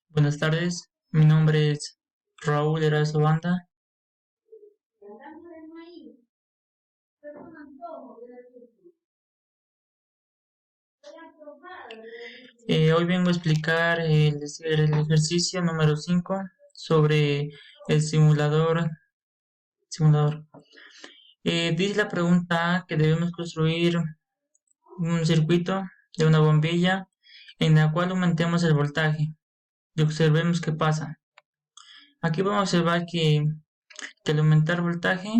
Buenas tardes, mi nombre es Raúl Erazo Banda. Hoy vengo a explicar el ejercicio número 5 sobre el simulador. Dice la pregunta A que debemos construir un circuito de una bombilla en la cual aumentemos el voltaje y observemos qué pasa. Aquí vamos a observar que al aumentar voltaje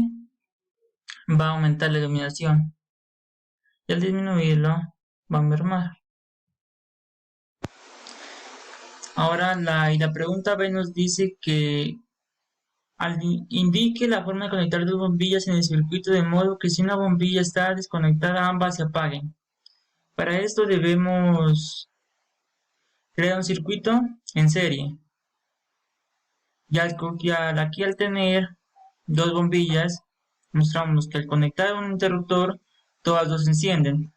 va a aumentar la iluminación y al disminuirlo va a mermar. Ahora la pregunta B nos dice que indique la forma de conectar dos bombillas en el circuito de modo que si una bombilla está desconectada ambas se apaguen. Para esto debemos crear un circuito en serie. Aquí al tener dos bombillas mostramos que al conectar un interruptor todas dos se encienden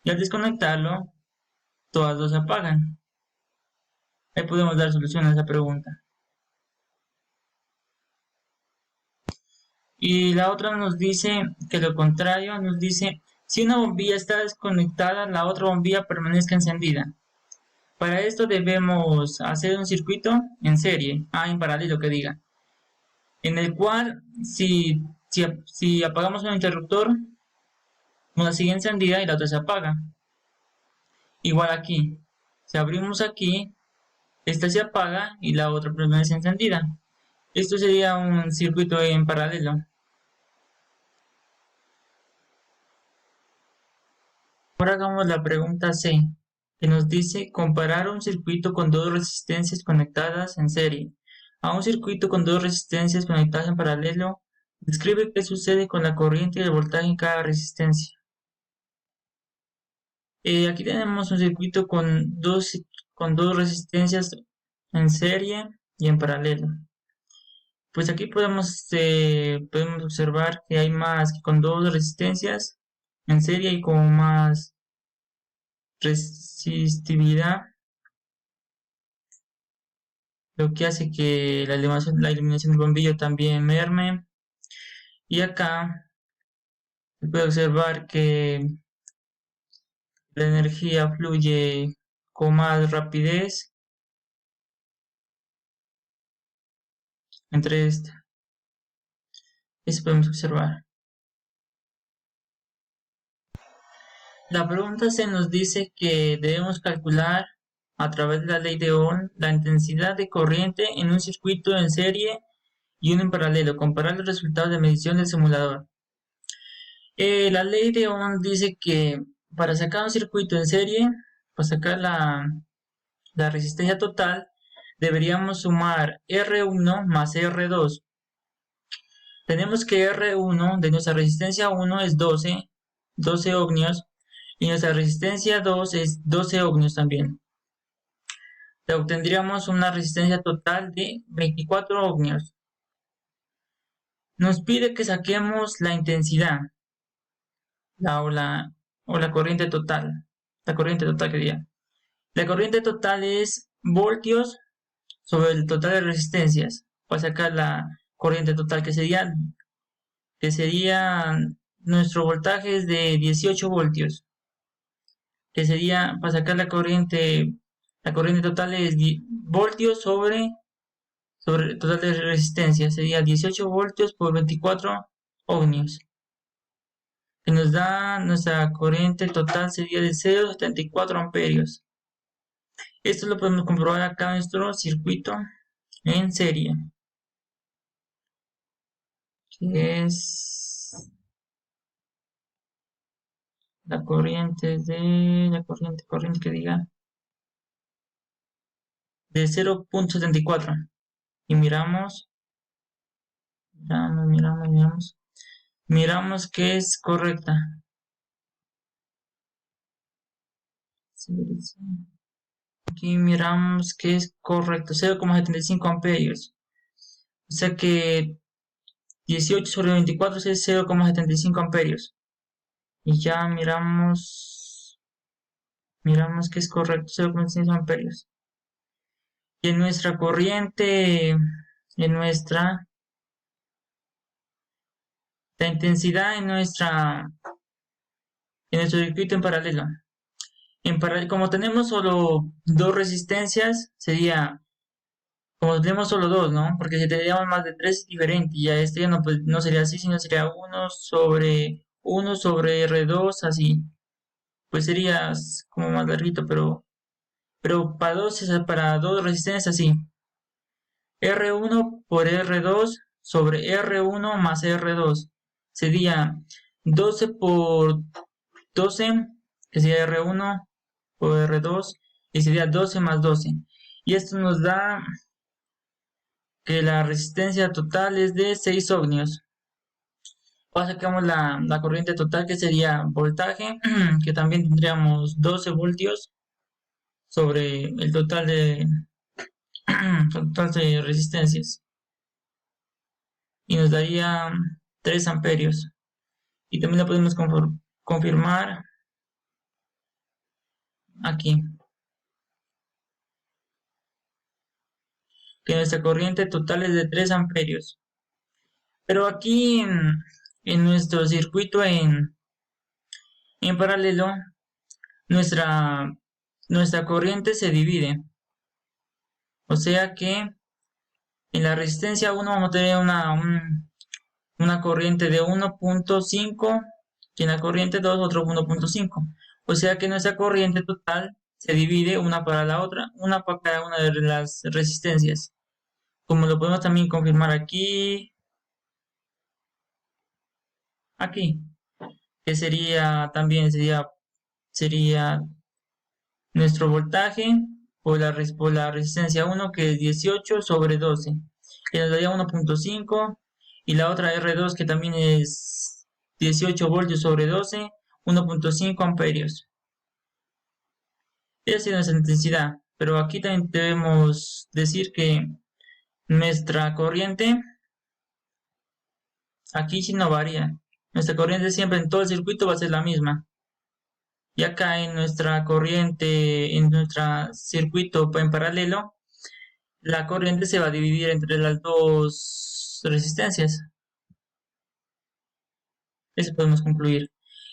y al desconectarlo todas dos se apagan. Ahí podemos dar solución a esa pregunta. Y la otra nos dice que lo contrario, nos dice si una bombilla está desconectada, la otra bombilla permanezca encendida. Para esto debemos hacer un circuito en serie, en paralelo que diga, en el cual si apagamos un interruptor, una sigue encendida y la otra se apaga. Igual aquí, si abrimos aquí, esta se apaga y la otra permanece encendida. Esto sería un circuito en paralelo. Ahora hagamos la pregunta C, que nos dice comparar un circuito con dos resistencias conectadas en serie a un circuito con dos resistencias conectadas en paralelo. Describe qué sucede con la corriente y el voltaje en cada resistencia. Aquí tenemos un circuito con dos resistencias en serie y en paralelo. Pues aquí podemos observar que hay más que con dos resistencias en serie y con más resistividad, lo que hace que la iluminación del bombillo también merme. Y acá se puede observar que la energía fluye con más rapidez entre esta. Eso podemos observar. La pregunta se nos dice que debemos calcular a través de la ley de Ohm la intensidad de corriente en un circuito en serie y uno en paralelo. Comparar los resultados de medición del simulador. La ley de Ohm dice que para sacar un circuito en serie, para sacar la resistencia total, deberíamos sumar R1 más R2. Tenemos que R1 de nuestra resistencia 1 es 12 ohmios, y nuestra resistencia 2 es 12 ohmios también. Obtendríamos una resistencia total de 24 ohmios. Nos pide que saquemos la intensidad, o la corriente total. La corriente total que diga. La corriente total es voltios sobre el total de resistencias. Para sacar la corriente total que sería nuestro voltaje es de 18 voltios. Que sería, para sacar la corriente total es voltios sobre el total de resistencia. Sería 18 voltios por 24 ohmios. Que nos da nuestra corriente total sería de 0,74 amperios. Esto lo podemos comprobar acá en nuestro circuito en serie, que es la corriente que diga de 0,74 y miramos que es correcta. Aquí miramos que es correcto, 0,75 amperios. O sea que 18 sobre 24 es 0,75 amperios. Y ya miramos que es correcto, 0,75 amperios. Y en nuestra corriente, la intensidad en nuestro circuito en paralelo. Como tenemos solo dos resistencias, como tenemos solo dos, ¿no? Porque si teníamos más de tres es diferente, y ya este ya no, pues, no sería así, sino sería uno sobre R2, así. Pues sería como más larguito, pero para dos resistencias así. R1 por R2 sobre R1 más R2 sería 12 por 12, que sería R1 por R2, y sería 12 más 12. Y esto nos da que la resistencia total es de 6 ohmios. Ahora sacamos la corriente total, que sería voltaje, que también tendríamos 12 voltios sobre el total de resistencias. Y nos daría 3 amperios. Y también lo podemos confirmar aquí, que nuestra corriente total es de 3 amperios. Pero aquí en nuestro circuito en paralelo, nuestra, nuestra corriente se divide. O sea que en la resistencia 1 vamos a tener una corriente de 1.5 y en la corriente 2 otro 1.5. O sea que nuestra corriente total se divide una para la otra, una para cada una de las resistencias. Como lo podemos también confirmar aquí, que sería nuestro voltaje por la resistencia 1, que es 18 sobre 12, que nos daría 1.5, y la otra R2, que también es 18 voltios sobre 12, 1.5 amperios. Esa es nuestra intensidad, pero aquí también debemos decir que nuestra corriente aquí sí no varía. Nuestra corriente siempre en todo el circuito va a ser la misma. Y acá en nuestro circuito en paralelo, la corriente se va a dividir entre las dos resistencias. Eso podemos concluir.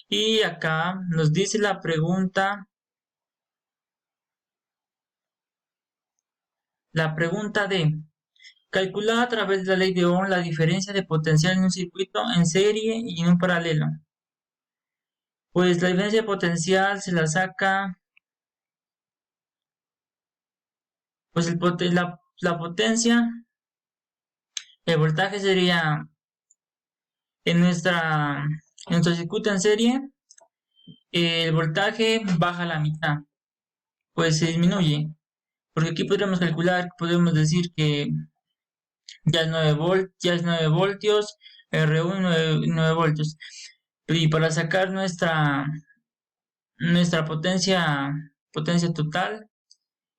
Y acá nos dice la pregunta de calcular a través de la ley de Ohm la diferencia de potencial en un circuito en serie y en un paralelo. Pues la diferencia de potencial se la saca, pues la potencia, el voltaje sería en nuestro circuito en serie, el voltaje baja a la mitad, pues se disminuye. Porque aquí podemos decir que ya es 9 voltios, R1 9 voltios. Y para sacar nuestra potencia total,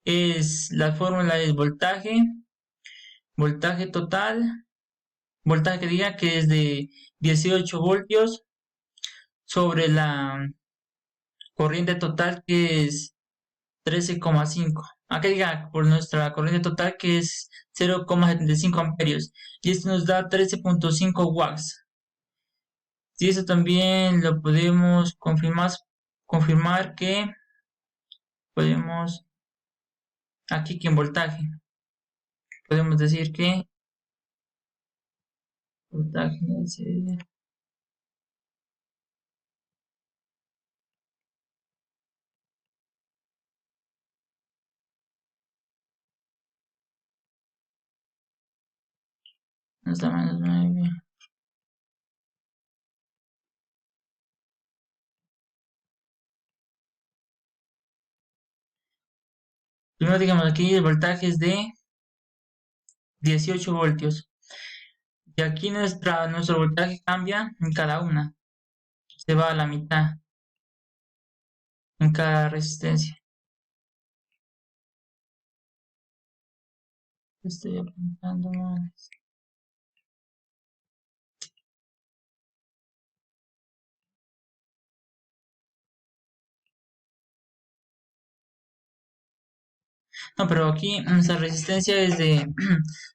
la fórmula es voltaje total, voltaje que diga que es de 18 voltios sobre la corriente total, que es 13,5. Acá diga por nuestra corriente total, que es 0,75 amperios. Y esto nos da 13,5 watts. Y eso también lo podemos confirmar que podemos, aquí que en voltaje, podemos decir que voltaje nos da menos 9. Primero digamos aquí el voltaje es de 18 voltios. Y aquí nuestro voltaje cambia en cada una. Se va a la mitad en cada resistencia. Estoy apuntando mal. No, pero aquí nuestra resistencia es de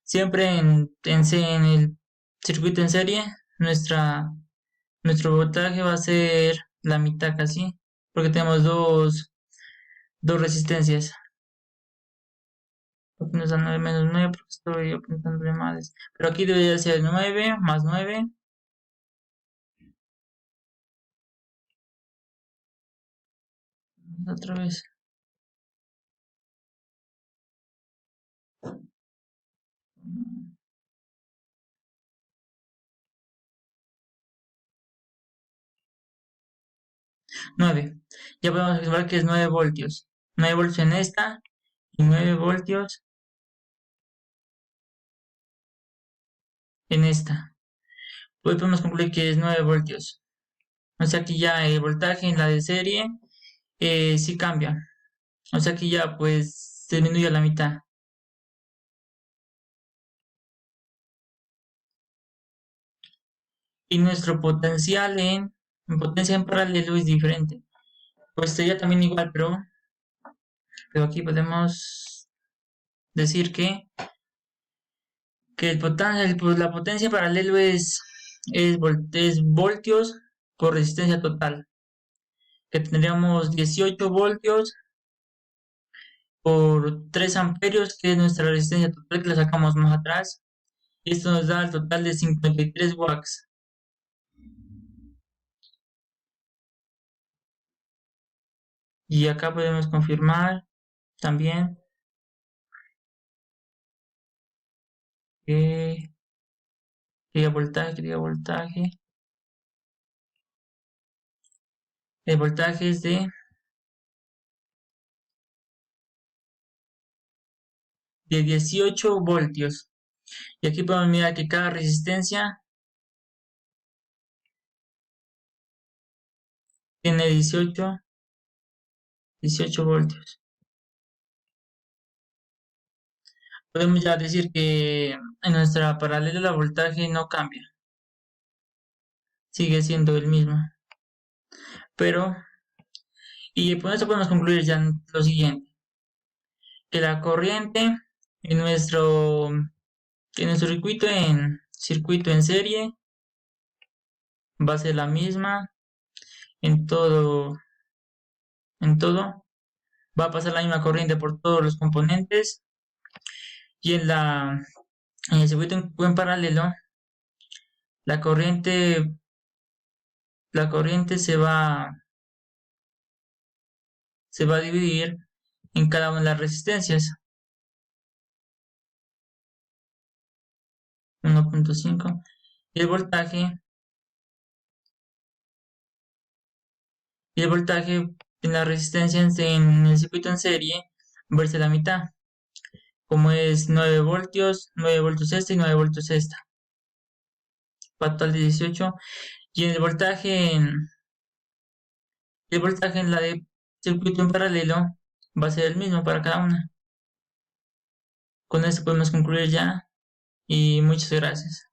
siempre en el circuito en serie, nuestro voltaje va a ser la mitad casi, porque tenemos dos resistencias. Aquí nos da 9 menos 9 porque estoy apuntándole mal. Pero aquí debería ser 9 más 9. Otra vez. 9. Ya podemos observar que es 9 voltios. 9 voltios en esta y 9 voltios en esta. Hoy podemos concluir que es 9 voltios. O sea que ya el voltaje en la de serie sí cambia. O sea que ya pues se disminuye a la mitad. Y nuestro potencial en potencia en paralelo es diferente. Pues sería también igual, pero aquí podemos decir que pues, la potencia en paralelo es voltios por resistencia total. Que tendríamos 18 voltios por 3 amperios, que es nuestra resistencia total, que la sacamos más atrás. Y esto nos da el total de 53 watts. Y acá podemos confirmar también que voltaje. El voltaje es de 18 voltios. Y aquí podemos mirar que cada resistencia tiene 18 voltios. Podemos ya decir que en nuestra paralela el voltaje no cambia, sigue siendo el mismo. Pero, y por eso podemos concluir ya lo siguiente, que la corriente en nuestro circuito en serie va a ser la misma en todo, en todo. Va a pasar la misma corriente por todos los componentes. Y en el circuito en paralelo, la corriente, la corriente se va a dividir en cada una de las resistencias. 1.5. Y el voltaje en la resistencia en el circuito en serie verse la mitad, como es 9 voltios, 9 voltios esta y 9 voltios esta, total de 18. Y el voltaje en la de circuito en paralelo va a ser el mismo para cada una. Con esto podemos concluir ya y muchas gracias.